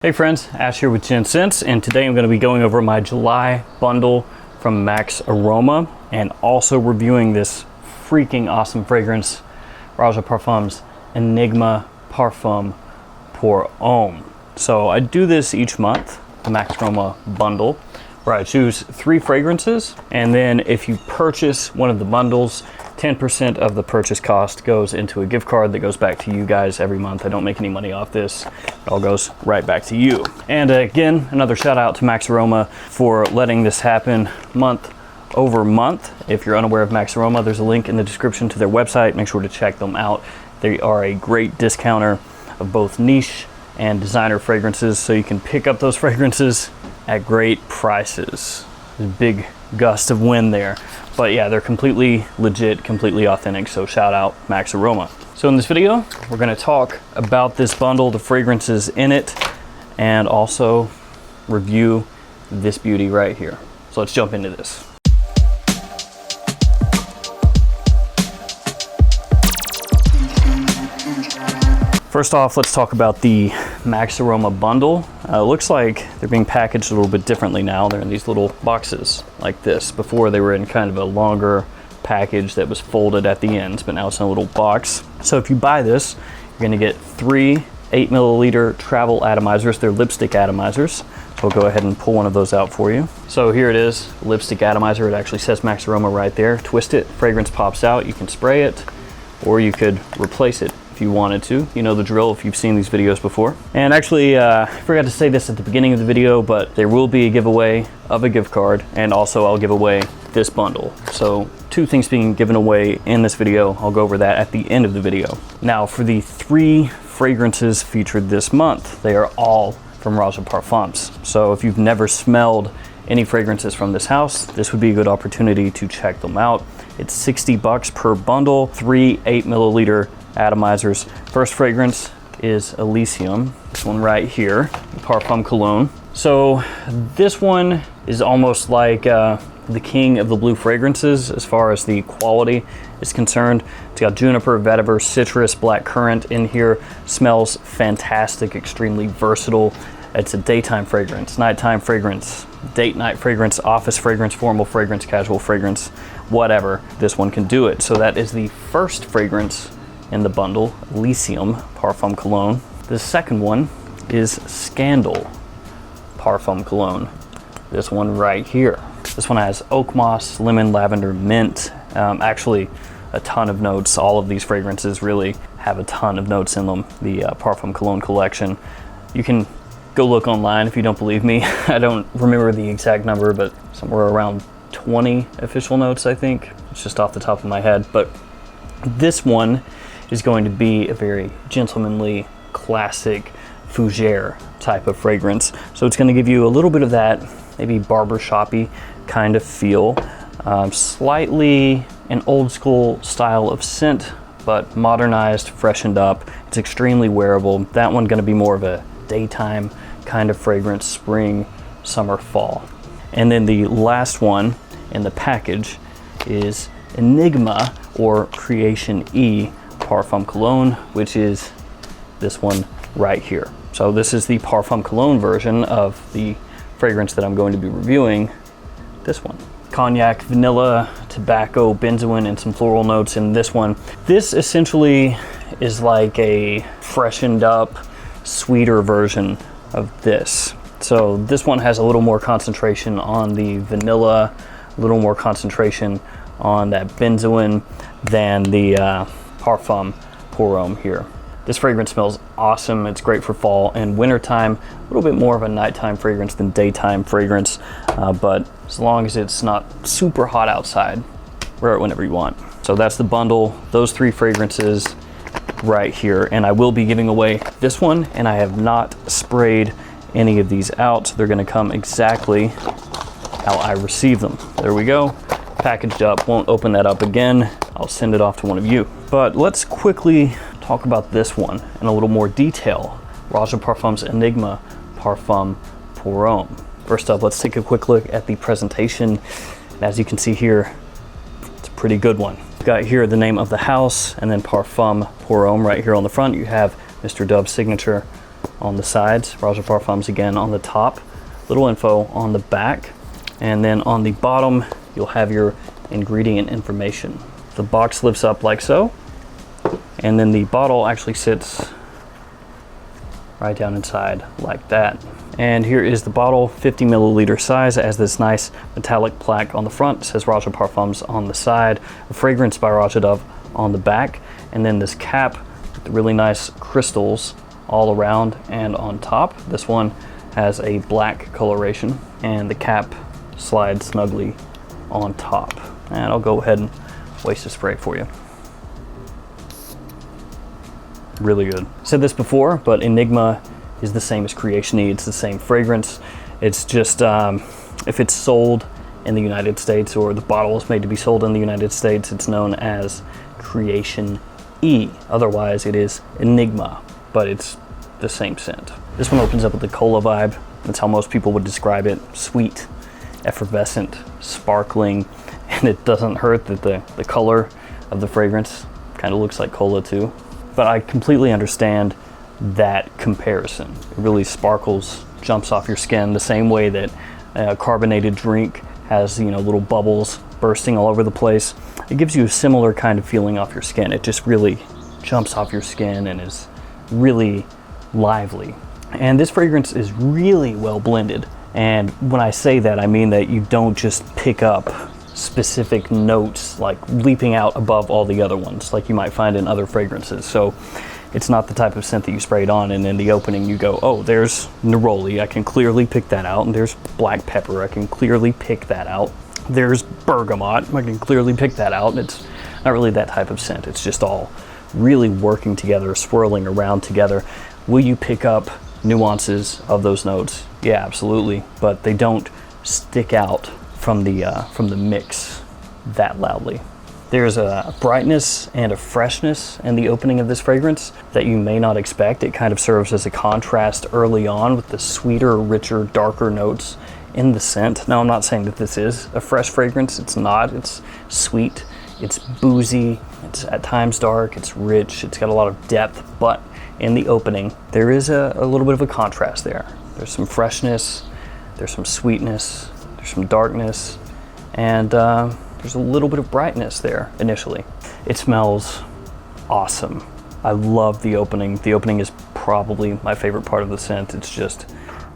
Hey friends, Ash here with Gents, and today I'm going to be going over my July bundle from Max Aroma and also reviewing this freaking awesome fragrance, Roja Parfums Enigma Parfum pour Homme. So I do this each month, the Max Aroma bundle, where I choose 3 fragrances, and then if you purchase one of the bundles, 10% of the purchase cost goes into a gift card that goes back to you guys every month. I don't make any money off this. It all goes right back to you. And again, another shout out to Max Aroma for letting this happen month over month. If you're unaware of Max Aroma, there's a link in the description to their website. Make sure to check them out. They are a great discounter of both niche and designer fragrances, so you can pick up those fragrances at great prices. There's a big gust of wind there. But yeah, they're completely legit, completely authentic, so shout out Max Aroma. So in this video, we're gonna talk about this bundle, the fragrances in it, and also review this beauty right here. So let's jump into this. First off, let's talk about the Max Aroma bundle. Looks like they're being packaged a little bit differently now. They're in these little boxes like this. Before they were in kind of a longer package that was folded at the ends, but now it's in a little box. So if you buy this, you're gonna get 3 8 milliliter travel atomizers. They're lipstick atomizers. So we'll go ahead and pull one of those out for you. So here it is, lipstick atomizer. It actually says Max Aroma right there. Twist it, fragrance pops out. You can spray it, or you could replace it if you wanted to. You know the drill if you've seen these videos before. And actually, I forgot to say this at the beginning of the video, but there will be a giveaway of a gift card, and also I'll give away this bundle. So 2 things being given away in this video. I'll go over that at the end of the video. Now for the 3 fragrances featured this month, they are all from Roja Parfums. So if you've never smelled any fragrances from this house, this would be a good opportunity to check them out. It's $60 per bundle, 3 8 milliliter atomizers. First fragrance is Elysium, this one right here, Parfum Cologne. So this one is almost like the king of the blue fragrances as far as the quality is concerned. It's got juniper, vetiver, citrus, black currant in here. Smells fantastic, extremely versatile. It's a daytime fragrance, nighttime fragrance, date night fragrance, office fragrance, formal fragrance, casual fragrance, whatever. This one can do it. So that is the first fragrance in the bundle, Elysium Parfum Cologne. The second one is Scandal Parfum Cologne. This one right here. This one has oak moss, lemon, lavender, mint. Actually, a ton of notes. All of these fragrances really have a ton of notes in them. The Parfum Cologne collection. You can go look online if you don't believe me. I don't remember the exact number, but somewhere around 20 official notes, I think. It's just off the top of my head. But this one is going to be a very gentlemanly, classic fougere type of fragrance. So it's going to give you a little bit of that maybe barbershoppy kind of feel. Slightly an old school style of scent, but modernized, freshened up. It's extremely wearable. That one going to be more of a daytime kind of fragrance, spring, summer, fall. And then the last one in the package is Enigma or Creation E Parfum Cologne, which is this one right here. So this is the Parfum Cologne version of the fragrance that I'm going to be reviewing, this one. Cognac, vanilla, tobacco, benzoin, and some floral notes in this one. This essentially is like a freshened up, sweeter version of this. So this one has a little more concentration on the vanilla, a little more concentration on that benzoin than the Parfum pour Homme here. This fragrance smells awesome. It's great for fall and wintertime. A little bit more of a nighttime fragrance than daytime fragrance, but as long as it's not super hot outside, wear it whenever you want. So that's the bundle, those 3 fragrances right here. And I will be giving away this one, and I have not sprayed any of these out. They're gonna come exactly how I receive them. There we go, packaged up. Won't open that up again. I'll send it off to one of you. But let's quickly talk about this one in a little more detail. Roja Parfums Enigma Parfum pour Homme. First up, let's take a quick look at the presentation. And as you can see here, it's a pretty good one. We've got here the name of the house, and then Parfum pour Homme right here on the front. You have Mr. Dove's signature on the sides, Roja Parfums again on the top, little info on the back, and then on the bottom you'll have your ingredient information. The box lifts up like so, and then the bottle actually sits right down inside like that. And here is the bottle, 50 milliliter size. It has this nice metallic plaque on the front. It says Roja Parfums on the side, a fragrance by Roja Dove on the back, and then this cap with the really nice crystals all around and on top. This one has a black coloration, and the cap slides snugly on top. And I'll go ahead and waste a spray for you. Really good. Said this before, but Enigma is the same as Creation E. It's the same fragrance. It's just, if it's sold in the United States, or the bottle is made to be sold in the United States, it's known as Creation E. Otherwise, it is Enigma, but it's the same scent. This one opens up with the cola vibe. That's how most people would describe it. Sweet, effervescent, sparkling, and it doesn't hurt that the color of the fragrance kind of looks like cola too. But I completely understand that comparison. It really sparkles, jumps off your skin the same way that a carbonated drink has, you know, little bubbles bursting all over the place. It gives you a similar kind of feeling off your skin. It just really jumps off your skin and is really lively. And this fragrance is really well blended. And when I say that, I mean that you don't just pick up specific notes like leaping out above all the other ones like you might find in other fragrances. So it's not the type of scent that you spray it on and in the opening you go, oh, there's neroli, I can clearly pick that out, and there's black pepper, I can clearly pick that out, there's bergamot, I can clearly pick that out. And it's not really that type of scent. It's just all really working together, swirling around together. Will you pick up nuances of those notes? Yeah, absolutely, but they don't stick out from the mix that loudly. There's a brightness and a freshness in the opening of this fragrance that you may not expect. It kind of serves as a contrast early on with the sweeter, richer, darker notes in the scent. Now, I'm not saying that this is a fresh fragrance. It's not. It's sweet, it's boozy, it's at times dark, it's rich, it's got a lot of depth, but in the opening, there is a little bit of a contrast there. There's some freshness, there's some sweetness, there's some darkness, and there's a little bit of brightness there initially. It smells awesome. I love the opening. The opening is probably my favorite part of the scent. It's just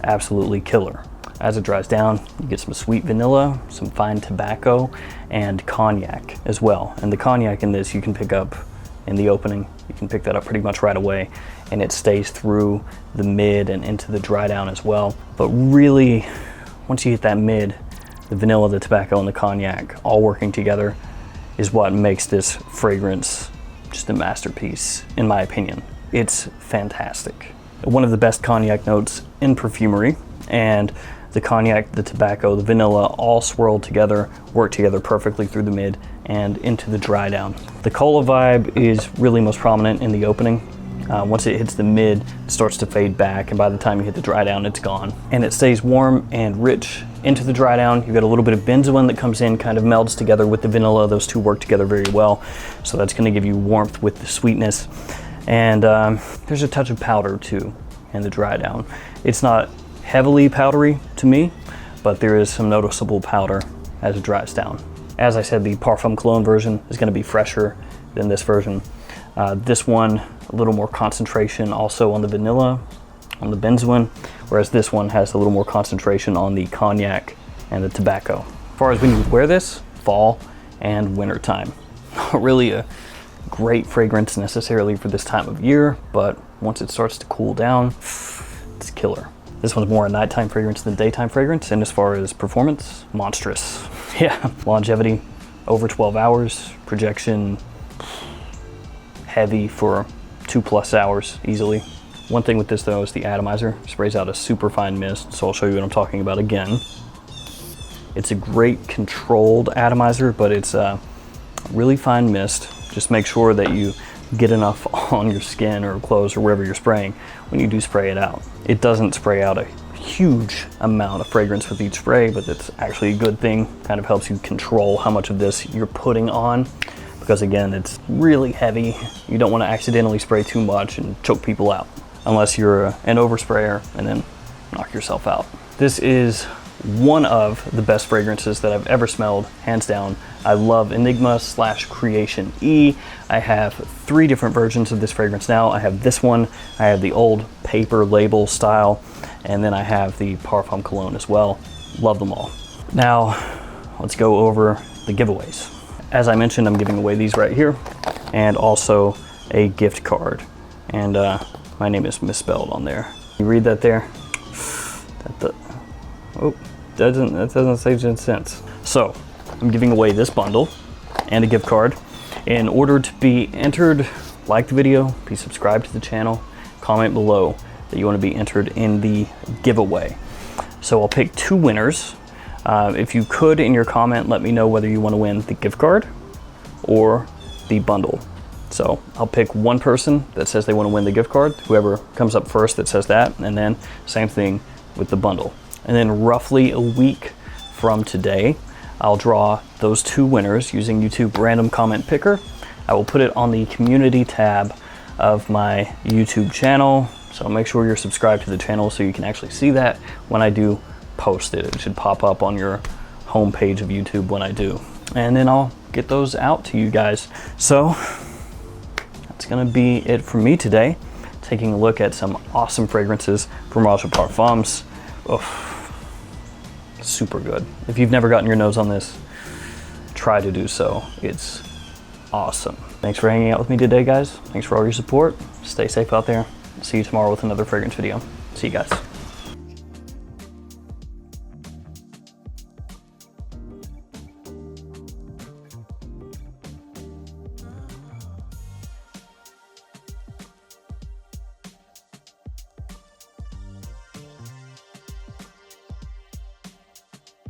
absolutely killer. As it dries down, you get some sweet vanilla, some fine tobacco, and cognac as well. And the cognac in this you can pick up in the opening. You can pick that up pretty much right away, and it stays through the mid and into the dry down as well. But really, once you hit that mid, the vanilla, the tobacco, and the cognac all working together is what makes this fragrance just a masterpiece, in my opinion. It's fantastic. One of the best cognac notes in perfumery, and the cognac, the tobacco, the vanilla all swirled together, work together perfectly through the mid and into the dry down. The cola vibe is really most prominent in the opening. Once it hits the mid, it starts to fade back, and by the time you hit the dry down, it's gone. And it stays warm and rich into the dry down. You've got a little bit of benzoin that comes in, kind of melds together with the vanilla. Those two work together very well. So that's gonna give you warmth with the sweetness. And there's a touch of powder too in the dry down. It's not heavily powdery to me, but there is some noticeable powder as it dries down. As I said, the Parfum Cologne version is gonna be fresher than this version. This one, a little more concentration also on the vanilla, on the benzoin, whereas this one has a little more concentration on the cognac and the tobacco. As far as when you would wear this, fall and winter time. Not really a great fragrance necessarily for this time of year, but once it starts to cool down, it's killer. This one's more a nighttime fragrance than daytime fragrance, and as far as performance, monstrous. Yeah, longevity, over 12 hours, projection, heavy for 2+ hours easily. One thing with this though is the atomizer sprays out a super fine mist, so I'll show you what I'm talking about again. It's a great controlled atomizer, but it's a really fine mist. Just make sure that you get enough on your skin or clothes or wherever you're spraying when you do spray it out. It doesn't spray out a huge amount of fragrance with each spray, but it's actually a good thing. Kind of helps you control how much of this you're putting on, because again, it's really heavy. You don't want to accidentally spray too much and choke people out. unless you're an oversprayer and then knock yourself out. This is one of the best fragrances that I've ever smelled, hands down. I love Enigma / Creation E. I have 3 different versions of this fragrance now. I have this one, I have the old paper label style, and then I have the Parfum Cologne as well. Love them all. Now, let's go over the giveaways. As I mentioned, I'm giving away these right here, and also a gift card. And my name is misspelled on there. You read that there? That doesn't say Gents. So, I'm giving away this bundle and a gift card. In order to be entered, like the video, be subscribed to the channel, comment below that you want to be entered in the giveaway. So I'll pick 2 winners. If you could, in your comment, let me know whether you want to win the gift card or the bundle. So I'll pick one person that says they want to win the gift card, whoever comes up first that says that, and then same thing with the bundle. And then roughly a week from today, I'll draw those 2 winners using YouTube Random Comment Picker. I will put it on the community tab of my YouTube channel. So make sure you're subscribed to the channel so you can actually see that when I do post it. It should pop up on your homepage of YouTube when I do. And then I'll get those out to you guys. So that's gonna be it for me today. Taking a look at some awesome fragrances from Roja Parfums. Super good. If you've never gotten your nose on this, try to do so. It's awesome. Thanks for hanging out with me today, guys. Thanks for all your support. Stay safe out there. See you tomorrow with another fragrance video. See you guys.